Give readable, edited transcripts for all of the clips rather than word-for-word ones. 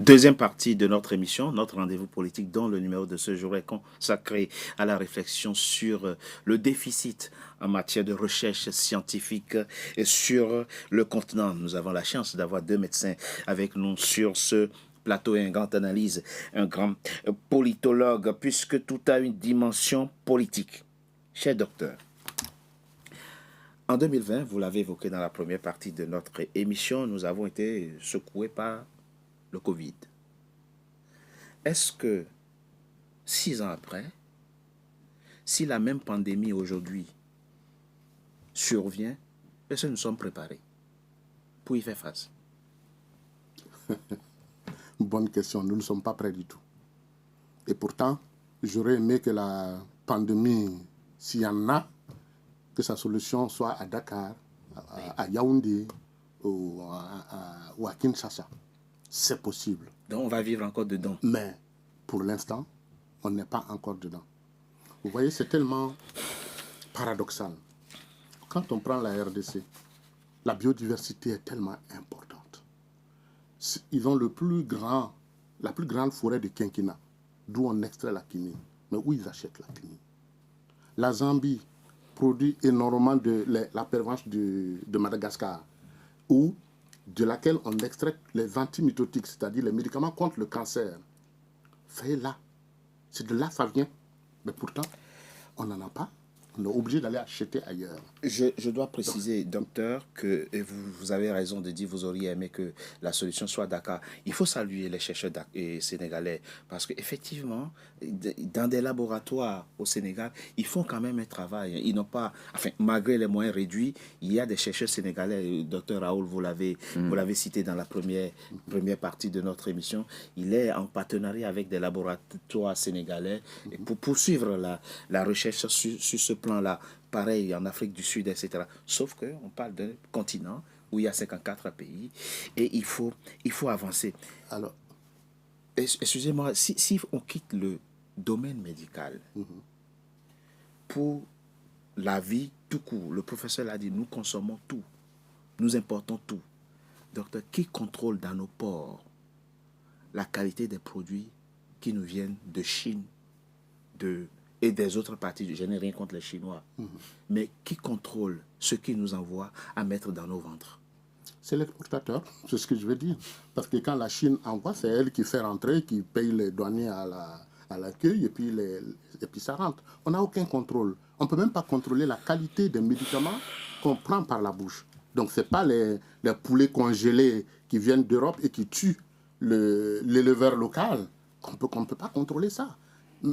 Deuxième partie de notre émission, notre rendez-vous politique, dont le numéro de ce jour est consacré à la réflexion sur le déficit en matière de recherche scientifique et sur le continent. Nous avons la chance d'avoir deux médecins avec nous sur ce plateau et un grand analyse, un grand politologue, puisque tout a une dimension politique. Cher docteur, en 2020, vous l'avez évoqué dans la première partie de notre émission, nous avons été secoués par le Covid. Est-ce que 6 ans après, si la même pandémie aujourd'hui survient, est-ce que nous sommes préparés pour y faire face? Bonne question, nous ne sommes pas prêts du tout. Et pourtant, j'aurais aimé que la pandémie, s'il y en a, que sa solution soit à Dakar, à Yaoundé ou à Kinshasa. C'est possible. Donc on va vivre encore dedans. Mais pour l'instant, on n'est pas encore dedans. Vous voyez, c'est tellement paradoxal. Quand on prend la RDC, la biodiversité est tellement importante. Ils ont la plus grande forêt de quinquina, d'où on extrait la quinine, mais où ils achètent la quinine. La Zambie produit énormément de la pervenche de Madagascar, où de laquelle on extrait les antimitotiques, c'est-à-dire les médicaments contre le cancer. C'est là. C'est de là que ça vient. Mais pourtant, on n'en a pas. On est obligé d'aller acheter ailleurs. Je dois préciser, docteur, que et vous avez raison de dire vous auriez aimé que la solution soit Dakar. Il faut saluer les chercheurs sénégalais parce qu'effectivement, dans des laboratoires au Sénégal, ils font quand même un travail. Ils n'ont pas, enfin, malgré les moyens réduits, il y a des chercheurs sénégalais. Docteur Raoul, vous l'avez cité dans la première partie de notre émission. Il est en partenariat avec des laboratoires sénégalais pour poursuivre la recherche sur ce plan-là. Pareil en Afrique du Sud, etc. Sauf qu'on parle d'un continent où il y a 54 pays et il faut avancer. Alors, excusez-moi, si on quitte le domaine médical pour la vie tout court, le professeur l'a dit, nous consommons tout, nous importons tout. Docteur, qui contrôle dans nos ports la qualité des produits qui nous viennent de Chine, et des autres parties, je n'ai rien contre les Chinois, mais qui contrôle ce qu'ils nous envoient à mettre dans nos ventres? C'est l'exportateur, c'est ce que je veux dire. Parce que quand la Chine envoie, c'est elle qui fait rentrer, qui paye les douaniers à l'accueil, et puis ça rentre. On n'a aucun contrôle. On ne peut même pas contrôler la qualité des médicaments qu'on prend par la bouche. Donc, ce n'est pas les poulets congelés qui viennent d'Europe et qui tuent l'éleveur local qu'on ne peut pas contrôler ça.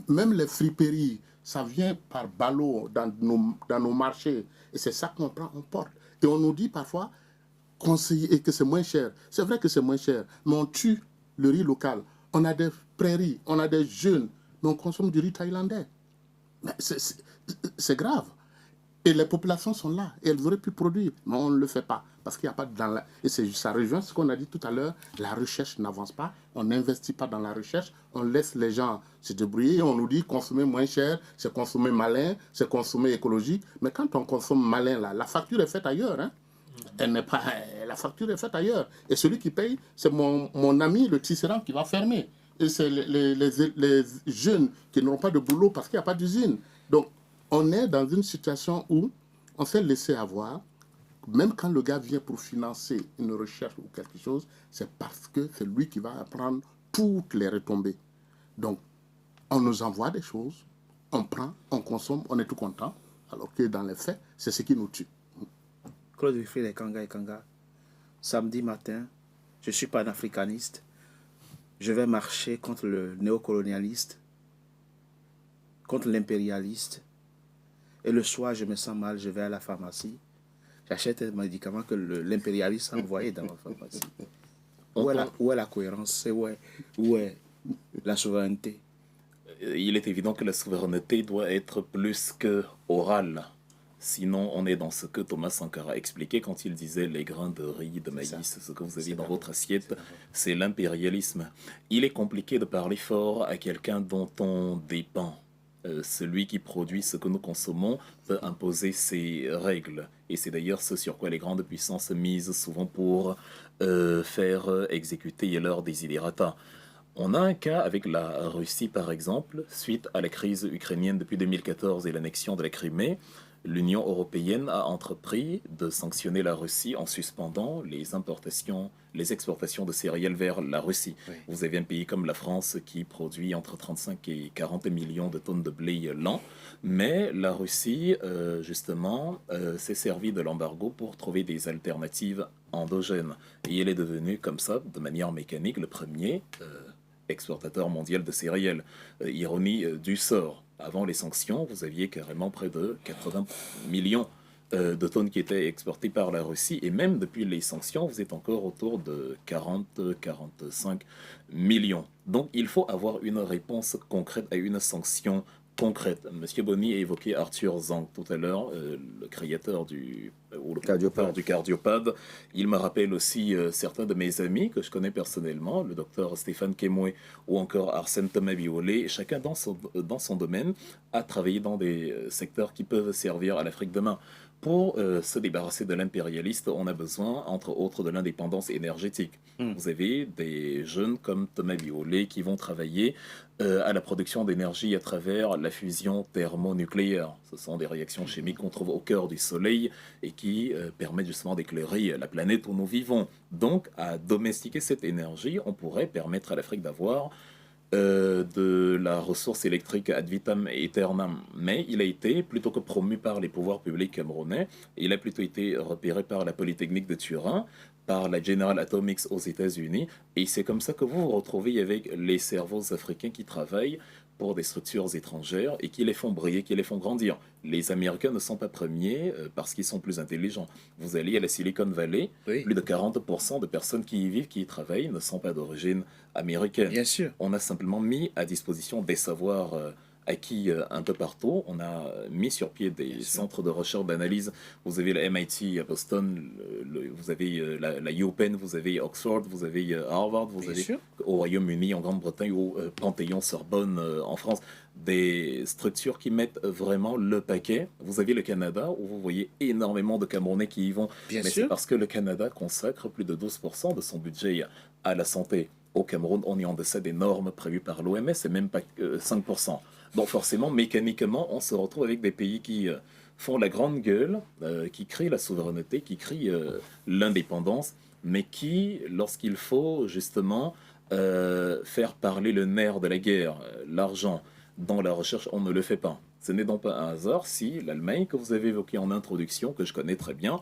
Même les friperies, ça vient par ballot dans nos marchés. Et c'est ça qu'on prend, on porte. Et on nous dit parfois conseiller que c'est moins cher. C'est vrai que c'est moins cher, mais on tue le riz local. On a des prairies, on a des jeunes, mais on consomme du riz thaïlandais. Mais c'est grave. Et les populations sont là, et elles auraient pu produire, mais on ne le fait pas. Parce qu'il n'y a pas Et ça rejoint ce qu'on a dit tout à l'heure, la recherche n'avance pas, on n'investit pas dans la recherche, on laisse les gens se débrouiller, on nous dit consommer moins cher, c'est consommer malin, c'est consommer écologique. Mais quand on consomme malin, là, la facture est faite ailleurs. Hein. Elle n'est pas, la facture est faite ailleurs. Et celui qui paye, c'est mon ami, le tisserand, qui va fermer. Et c'est les jeunes qui n'auront pas de boulot parce qu'il n'y a pas d'usine. Donc, on est dans une situation où on s'est laissé avoir. Même quand le gars vient pour financer une recherche ou quelque chose, c'est parce que c'est lui qui va prendre toutes les retombées. Donc, on nous envoie des choses, on prend, on consomme, on est tout content, alors que dans les faits, c'est ce qui nous tue. Claude Wilfrid et Kanga. Samedi matin, je suis panafricaniste. Je vais marcher contre le néocolonialiste, contre l'impérialiste. Et le soir, je me sens mal, je vais à la pharmacie. J'achète un médicament que l'impérialiste a envoyé dans ma pharmacie. Où est la cohérence? Où est la souveraineté? Il est évident que la souveraineté doit être plus que orale. Sinon, on est dans ce que Thomas Sankara expliquait quand il disait les grains de riz, de maïs, ce que vous avez dans votre assiette, c'est l'impérialisme. Il est compliqué de parler fort à quelqu'un dont on dépend. Celui qui produit ce que nous consommons peut imposer ses règles. Et c'est d'ailleurs ce sur quoi les grandes puissances misent souvent pour faire exécuter leurs desiderata. On a un cas avec la Russie, par exemple, suite à la crise ukrainienne depuis 2014 et l'annexion de la Crimée. L'Union européenne a entrepris de sanctionner la Russie en suspendant les importations, les exportations de céréales vers la Russie. Oui. Vous avez un pays comme la France qui produit entre 35 et 40 millions de tonnes de blé l'an, mais la Russie, justement, s'est servie de l'embargo pour trouver des alternatives endogènes. Et elle est devenue, comme ça, de manière mécanique, le premier exportateur mondial de céréales. Ironie du sort. Avant les sanctions, vous aviez carrément près de 80 millions de tonnes qui étaient exportées par la Russie. Et même depuis les sanctions, vous êtes encore autour de 40-45 millions. Donc il faut avoir une réponse concrète à une sanction concrète. Monsieur Bonny a évoqué Arthur Zhang tout à l'heure, le créateur ou le producteur du cardiopade. Il me rappelle aussi certains de mes amis que je connais personnellement, le docteur Stéphane Kemoué ou encore Arsène Thomas Biolay. Chacun dans son domaine a travaillé dans des secteurs qui peuvent servir à l'Afrique demain. Pour se débarrasser de l'impérialiste, on a besoin, entre autres, de l'indépendance énergétique. Vous avez des jeunes comme Thomas Biolay qui vont travailler à la production d'énergie à travers la fusion thermonucléaire. Ce sont des réactions chimiques qu'on trouve au cœur du Soleil et qui permettent justement d'éclairer la planète où nous vivons. Donc, à domestiquer cette énergie, on pourrait permettre à l'Afrique d'avoir de la ressource électrique ad vitam aeternam, mais il a été, plutôt que promu par les pouvoirs publics camerounais, il a plutôt été repéré par la Polytechnique de Turin, par la General Atomics aux États-Unis, et c'est comme ça que vous vous retrouvez avec les cerveaux africains qui travaillent pour des structures étrangères et qui les font briller, qui les font grandir. Les Américains ne sont pas premiers parce qu'ils sont plus intelligents. Vous allez à la Silicon Valley, Oui. plus de 40% de personnes qui y vivent, qui y travaillent, ne sont pas d'origine américaine. Bien sûr. On a simplement mis à disposition des savoirs acquis un peu partout. On a mis sur pied des centres de recherche, d'analyse. Vous avez la MIT à Boston, vous avez la UPenn, vous avez Oxford, vous avez Harvard, vous Bien avez sûr. au Royaume-Uni, en Grande-Bretagne, ou Panthéon, Sorbonne en France. Des structures qui mettent vraiment le paquet. Vous avez le Canada, où vous voyez énormément de Camerounais qui y vont. Bien Mais sûr. c'est parce que le Canada consacre plus de 12% de son budget à la santé. Au Cameroun, on est en deçà des normes prévues par l'OMS, c'est même pas 5%. Donc forcément, mécaniquement, on se retrouve avec des pays qui font la grande gueule, qui crient la souveraineté, qui crient l'indépendance, mais qui, lorsqu'il faut justement faire parler le nerf de la guerre, l'argent, dans la recherche, on ne le fait pas. Ce n'est donc pas un hasard si l'Allemagne, que vous avez évoquée en introduction, que je connais très bien,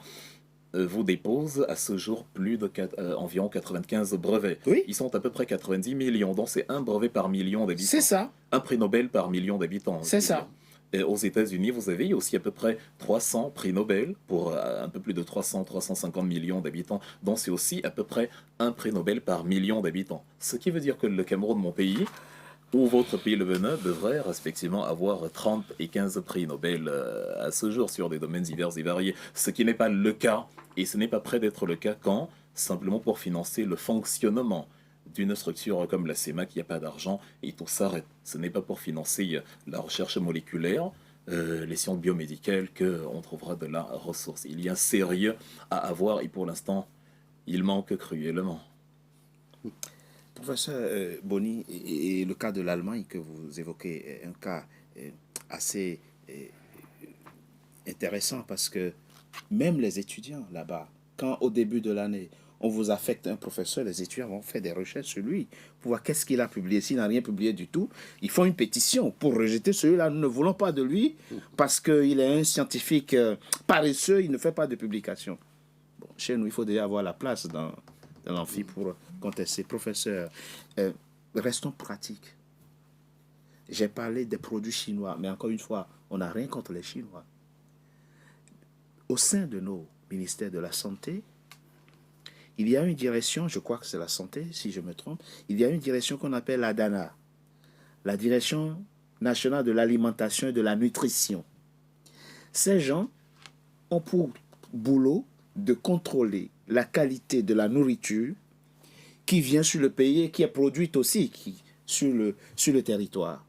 vous dépose à ce jour plus de environ 95 brevets. Oui. Ils sont à peu près 90 millions, donc c'est un brevet par million d'habitants. C'est ça. Un prix Nobel par million d'habitants. C'est ça. Et aux États-Unis, vous avez aussi à peu près 300 prix Nobel pour un peu plus de 300-350 millions d'habitants, donc c'est aussi à peu près un prix Nobel par million d'habitants. Ce qui veut dire que le Cameroun, mon pays, ou votre pays, le Bénin, devrait respectivement avoir 30 et 15 prix Nobel à ce jour sur des domaines divers et variés, ce qui n'est pas le cas, et ce n'est pas près d'être le cas quand, simplement pour financer le fonctionnement d'une structure comme la CEMAC, il n'y a pas d'argent et tout s'arrête. Ce n'est pas pour financer la recherche moléculaire, les sciences biomédicales qu'on trouvera de la ressource. Il y a un sérieux à avoir et pour l'instant, il manque cruellement. Professeur Bonny, et le cas de l'Allemagne que vous évoquez est un cas assez intéressant parce que même les étudiants là-bas, quand au début de l'année, on vous affecte un professeur, les étudiants vont faire des recherches sur lui pour voir qu'est-ce qu'il a publié. S'il n'a rien publié du tout, ils font une pétition pour rejeter celui-là. Nous ne voulons pas de lui parce qu'il est un scientifique paresseux, il ne fait pas de publication. Bon, chez nous, il faut déjà avoir la place dans l'amphi pour contester. Professeur, restons pratiques. J'ai parlé des produits chinois, mais encore une fois, on n'a rien contre les Chinois. Au sein de nos ministères de la Santé, il y a une direction, je crois que c'est la santé, si je me trompe, il y a une direction qu'on appelle la DANA, la Direction nationale de l'alimentation et de la nutrition. Ces gens ont pour boulot de contrôler la qualité de la nourriture qui vient sur le pays et qui est produite aussi sur le territoire.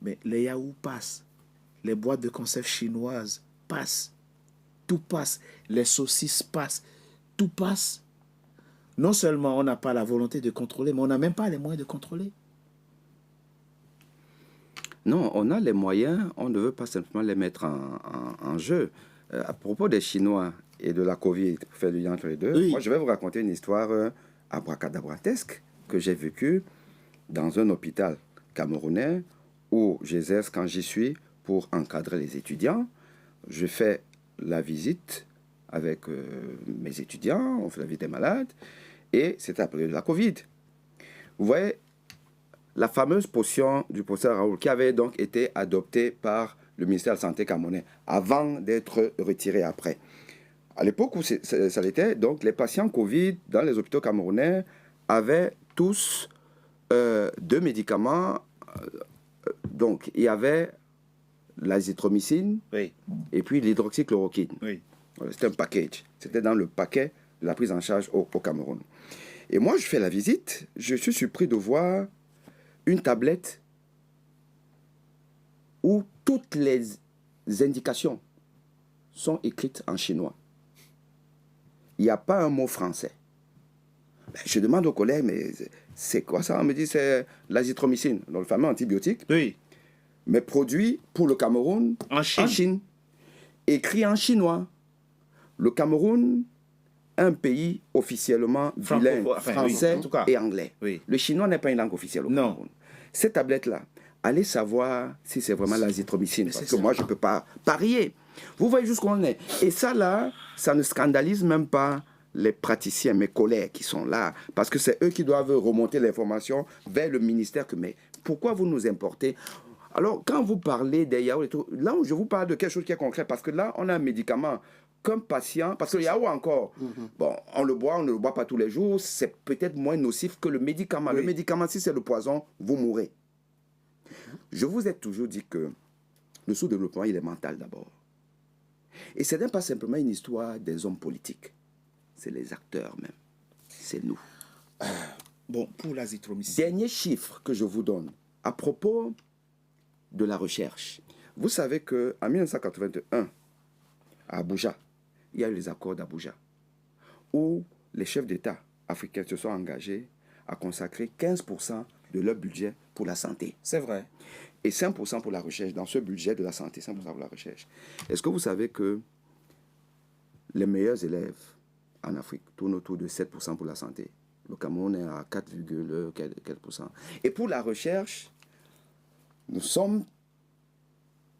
Mais les yaourts passent, les boîtes de conserve chinoises passe. Tout passe. Les saucisses passent. Tout passe. Non seulement on n'a pas la volonté de contrôler, mais on n'a même pas les moyens de contrôler. Non, on a les moyens, on ne veut pas simplement les mettre en jeu. À propos des Chinois et de la Covid, pour faire le lien entre les deux, Oui. moi je vais vous raconter une histoire abracadabratesque que j'ai vécue dans un hôpital camerounais où j'exerce quand j'y suis pour encadrer les étudiants. Je fais la visite avec mes étudiants, on fait la visite des malades, et c'était après la Covid. Vous voyez, la fameuse potion du professeur Raoul qui avait donc été adoptée par le ministère de la Santé camerounais avant d'être retirée après. À l'époque où ça l'était, donc les patients Covid dans les hôpitaux camerounais avaient tous 2 médicaments. Donc il y avait l'azithromycine Oui. et puis l'hydroxychloroquine. Oui. Voilà, c'était un package. C'était dans le paquet de la prise en charge au Cameroun. Et moi, je fais la visite. Je suis surpris de voir une tablette où toutes les indications sont écrites en chinois. Il n'y a pas un mot français. Ben, je demande aux collègues, mais c'est quoi ça? On me dit c'est l'azithromycine, donc le fameux antibiotique, Oui. mais produit pour le Cameroun En Chine. Écrit en chinois. Le Cameroun, un pays officiellement bilingue, Enfin, français oui, en tout cas. et anglais. Oui. Le chinois n'est pas une langue officielle au Non. Cameroun. Cette tablette-là, allez savoir si c'est vraiment l'azithromycine, parce que ça. moi, je ne peux pas parier. Vous voyez jusqu'où on est. Et ça, là, ça ne scandalise même pas les praticiens, mes collègues qui sont là, parce que c'est eux qui doivent remonter l'information vers le ministère. Mais pourquoi vous nous importez? Alors, quand vous parlez des yaourts et tout, là où je vous parle de quelque chose qui est concret, parce que là, on a un médicament qu'un patient, parce que le yaourt encore, bon, on le boit, on ne le boit pas tous les jours, c'est peut-être moins nocif que le médicament. Oui. Le médicament, si c'est le poison, vous mourrez. Je vous ai toujours dit que le sous-développement, il est mental d'abord. Et ce n'est pas simplement une histoire des hommes politiques, c'est les acteurs même, c'est nous. Bon, pour l'azithromycine. Dernier chiffre que je vous donne à propos de la recherche. Vous savez qu'en 1981, à Abuja, il y a eu les accords d'Abuja, où les chefs d'État africains se sont engagés à consacrer 15% de leur budget pour la santé. C'est vrai. Et 5% pour la recherche, dans ce budget de la santé, 5% pour la recherche. Est-ce que vous savez que les meilleurs élèves en Afrique tournent autour de 7% pour la santé? Le Cameroun est à 4,4%. Et pour la recherche, nous sommes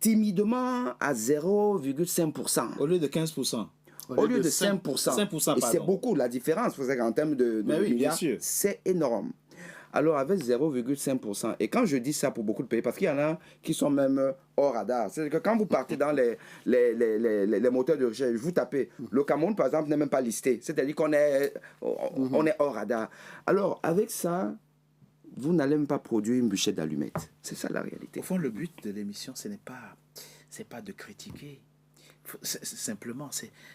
timidement à 0,5%. Au lieu de 15%. Au lieu de 5%. 5%, Et c'est pardon. beaucoup la différence. Vous savez qu'en termes de Mais oui, bien milliards, sûr. c'est énorme. Alors, avec 0,5%, et quand je dis ça pour beaucoup de pays, parce qu'il y en a qui sont même hors radar, c'est-à-dire que quand vous partez dans les moteurs de recherche, vous tapez, le Cameroun, par exemple, n'est même pas listé. C'est-à-dire qu'on est, on est hors radar. Alors, avec ça, vous n'allez même pas produire une bûchette d'allumettes. C'est ça la réalité. Au fond, le but de l'émission, ce n'est pas de critiquer. Simplement,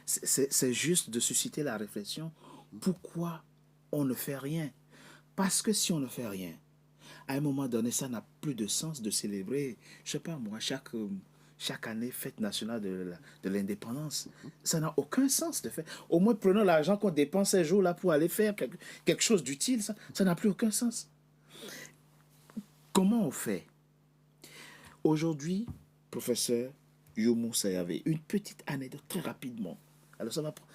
c'est juste de susciter la réflexion. Pourquoi on ne fait rien? Parce que si on ne fait rien, à un moment donné, ça n'a plus de sens de célébrer, je sais pas moi, chaque année, fête nationale de l'indépendance. Ça n'a aucun sens de faire. Au moins, prenons l'argent qu'on dépense ces jours-là pour aller faire quelque chose d'utile. Ça n'a plus aucun sens. Comment on fait? Aujourd'hui, professeur Youmou Sayave, une petite anecdote très rapidement. Alors ça va prendre.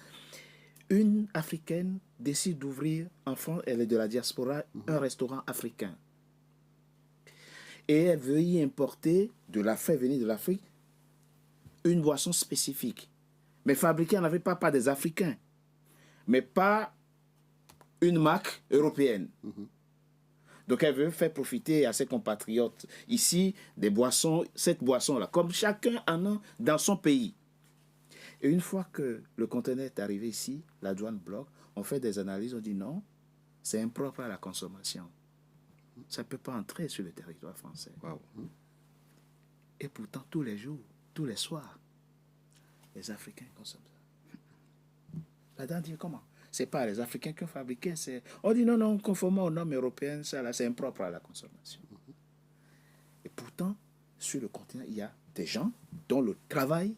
Une Africaine décide d'ouvrir, en France, elle est de la diaspora, un restaurant africain. Et elle veut y importer, faire venir de l'Afrique, une boisson spécifique. Mais fabriquée en Afrique, pas des Africains, mais pas une marque européenne. Donc elle veut faire profiter à ses compatriotes ici des boissons, cette boisson-là, comme chacun en a dans son pays. Et une fois que le conteneur est arrivé ici, la douane bloque, on fait des analyses, on dit non, c'est impropre à la consommation. Ça ne peut pas entrer sur le territoire français. Wow. Et pourtant, tous les jours, tous les soirs, les Africains consomment ça. La douane dit comment? C'est pas les Africains qui ont fabriqué. On dit non, conformément aux normes européennes, ça là, c'est impropre à la consommation. Et pourtant, sur le continent, il y a des gens dont le travail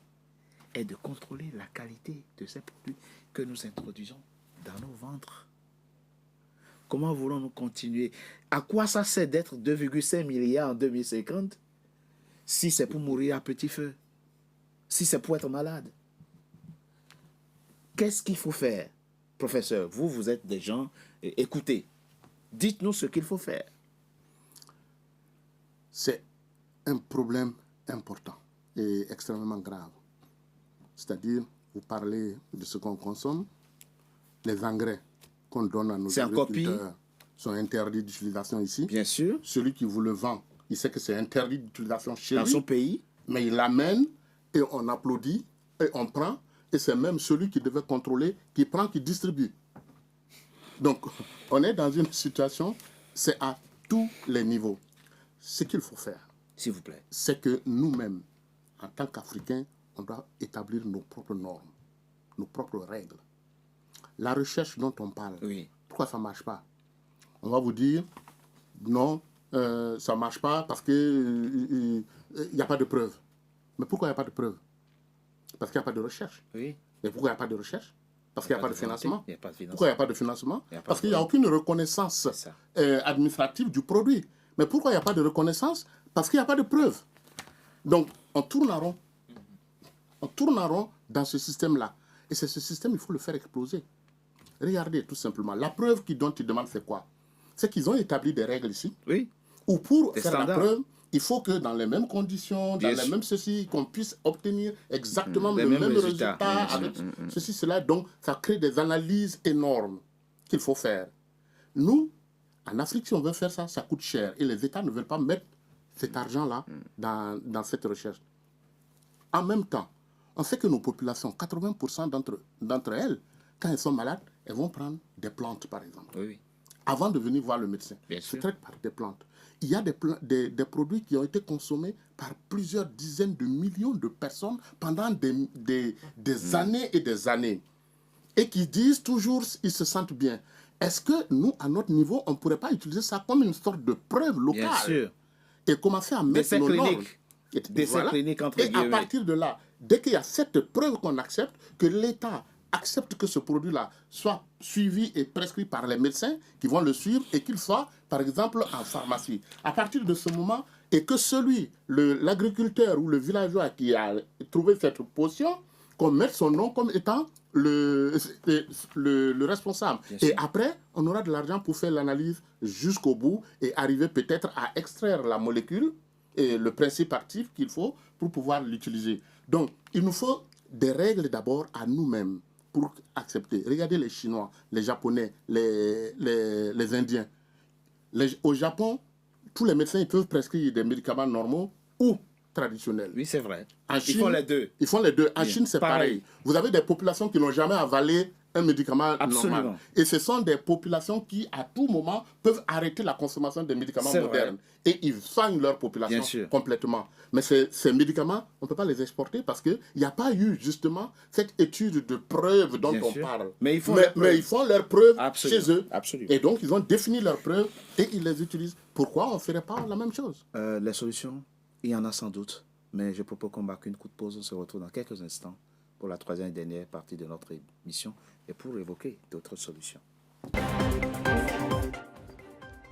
est de contrôler la qualité de ces produits que nous introduisons dans nos ventres. Comment voulons-nous continuer? À quoi ça sert d'être 2,5 milliards en 2050 si c'est pour mourir à petit feu? Si c'est pour être malade? Qu'est-ce qu'il faut faire? Professeur, vous êtes des gens, écoutez, dites-nous ce qu'il faut faire. C'est un problème important et extrêmement grave. C'est-à-dire, vous parlez de ce qu'on consomme, les engrais qu'on donne à nos agriculteurs sont interdits d'utilisation ici. Bien sûr. Celui qui vous le vend, il sait que c'est interdit d'utilisation chez lui. Dans son pays. Mais il l'amène et on applaudit et on prend. Et c'est même celui qui devait contrôler, qui prend, qui distribue. Donc, on est dans une situation, c'est à tous les niveaux. Ce qu'il faut faire, s'il vous plaît, c'est que nous-mêmes, en tant qu'Africains, on doit établir nos propres normes, nos propres règles. La recherche dont on parle, pourquoi ça ne marche pas? On va vous dire, non, ça ne marche pas parce qu'il n'y a pas de preuves. Mais pourquoi il n'y a pas de preuves? Parce qu'il n'y a pas de recherche. Oui. Et pourquoi il n'y a pas de recherche? Parce qu'il n'y a pas de financement. Pourquoi il n'y a pas de financement? Parce qu'il n'y a aucune reconnaissance administrative du produit. Mais pourquoi il n'y a pas de reconnaissance? Parce qu'il n'y a pas de preuves. Donc, on tourne en rond. On tourne en rond dans ce système-là. Et c'est ce système, il faut le faire exploser. Regardez, tout simplement. La preuve dont ils demandent, c'est quoi? C'est qu'ils ont établi des règles ici. Oui. Ou pour des faire standards. La preuve, il faut que dans les mêmes conditions, dans les mêmes ceci, qu'on puisse obtenir exactement le même résultat avec ceci, cela. Donc, ça crée des analyses énormes qu'il faut faire. Nous, en Afrique, si on veut faire ça, ça coûte cher. Et les États ne veulent pas mettre cet argent-là dans cette recherche. En même temps, on sait que nos populations, 80% d'entre elles, quand elles sont malades, elles vont prendre des plantes, par exemple. Oui. Avant de venir voir le médecin. Se traitent par des plantes. Il y a des produits qui ont été consommés par plusieurs dizaines de millions de personnes pendant des années et des années. Et qui disent toujours qu'ils se sentent bien. Est-ce que nous, à notre niveau, on ne pourrait pas utiliser ça comme une sorte de preuve locale? Bien sûr. Et commencer à mettre nos normes. D'essais cliniques, entre guillemets. Et à partir de là, dès qu'il y a cette preuve qu'on accepte, que l'État accepte que ce produit-là soit suivi et prescrit par les médecins qui vont le suivre et qu'il soit, par exemple, en pharmacie. À partir de ce moment, et que l'agriculteur ou le villageois qui a trouvé cette potion, qu'on mette son nom comme étant le responsable. Et après, on aura de l'argent pour faire l'analyse jusqu'au bout et arriver peut-être à extraire la molécule et le principe actif qu'il faut pour pouvoir l'utiliser. Donc, il nous faut des règles d'abord à nous-mêmes pour accepter. Regardez les Chinois, les Japonais, les Indiens. Au Japon, tous les médecins ils peuvent prescrire des médicaments normaux ou traditionnels. Oui, c'est vrai. En Chine, ils font les deux. Ils font les deux. En Chine, c'est pareil. Vous avez des populations qui n'ont jamais avalé un médicament normal. Et ce sont des populations qui, à tout moment, peuvent arrêter la consommation des médicaments modernes. Et ils soignent leur population complètement. Mais ces médicaments, on ne peut pas les exporter parce qu'il n'y a pas eu, justement, cette étude de preuve dont on parle. Mais ils font leurs preuves chez eux. Absolument. Et donc, ils ont défini leurs preuves et ils les utilisent. Pourquoi on ne ferait pas la même chose? Les solutions, il y en a sans doute. Mais je propose qu'on marque une coup de pause. On se retrouve dans quelques instants pour la troisième et dernière partie de notre émission et pour évoquer d'autres solutions.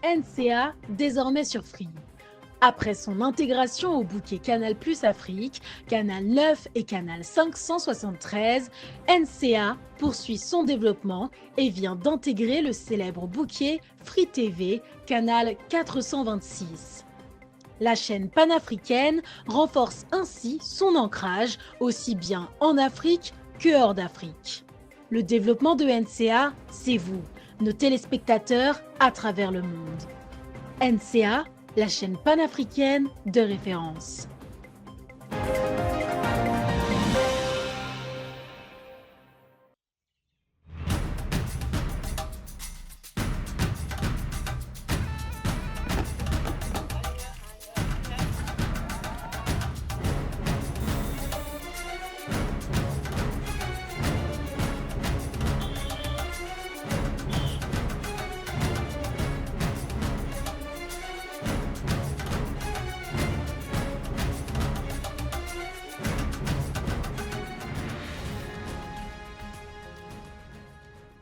NCA, désormais sur Free. Après son intégration au bouquet Canal+ Afrique, Canal 9 et Canal 573, NCA poursuit son développement et vient d'intégrer le célèbre bouquet Free TV, Canal 426. La chaîne panafricaine renforce ainsi son ancrage aussi bien en Afrique que hors d'Afrique. Le développement de NCA, c'est vous, nos téléspectateurs à travers le monde. NCA, la chaîne panafricaine de référence.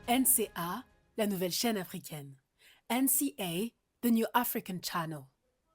NCA, la nouvelle chaîne africaine. NCA, the New African Channel.